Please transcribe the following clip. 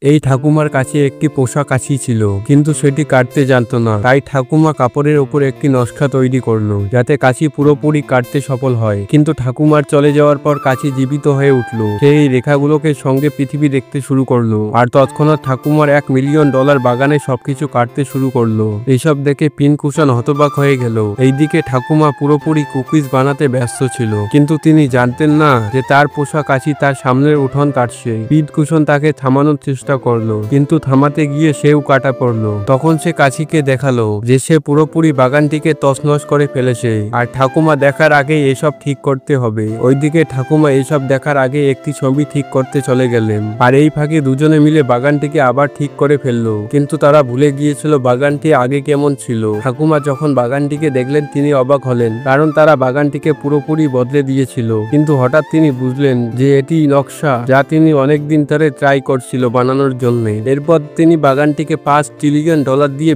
এই ঠাকুমার কাছে একটি পোষা কাছি ছিল, কিন্তু সেটি কাটতে জানতো না। তাই ঠাকুমা কাপড়ের উপর একটি নকশা তৈরি করলো, যাতে কাছি পুরোপুরি কাটতে সফল হয়। কিন্তু ঠাকুমার চলে যাওয়ার পর কাছি জীবিত হয়ে উঠলো। সেই রেখাগুলোকে সঙ্গে পৃথিবী দেখতে শুরু করলো, আর তৎক্ষণাৎ ঠাকুমার $1 মিলিয়ন বাগানে সবকিছু কাটতে শুরু করলো। এইসব দেখে পিনকুশন হতবাক হয়ে গেল। এইদিকে ঠাকুমা পুরোপুরি কুকিজ বানাতে ব্যস্ত ছিল, কিন্তু তিনি জানতেন না যে তার পোষা কাছি তার সামনের উঠোন কাটছে। পিনকুশন তাকে থামানোর চেষ্টা করলো, কিন্তু থামাতে গিয়ে সেও কাটা পড়লো। তখন সে কাছিকে দেখালো যে সে পুরোপুরি বাগানটিকে তছনছ করে ফেলেছে, আর ঠাকুমা দেখার আগে এসব ঠিক করতে হবে। ওইদিকে ঠাকুমা এইসব দেখার আগে একটি ছবি ঠিক করতে চলে গেলেন, আর এই ফাঁকে দুজনে মিলে বাগানটিকে আবার ঠিক করে ফেললো। কিন্তু তারা ভুলে গিয়েছিল বাগানটি আগে কেমন ছিল। ঠাকুমা যখন বাগানটিকে দেখলেন তিনি অবাক হলেন, কারণ তারা বাগানটিকে পুরোপুরি বদলে দিয়েছিল। কিন্তু হঠাৎ তিনি বুঝলেন যে এটি নকশা যা তিনি অনেকদিন ধরে ট্রাই করছিল বানানোর জন্য। এরপর তিনি বাগানটিকে $5 ট্রিলিয়ন দিয়ে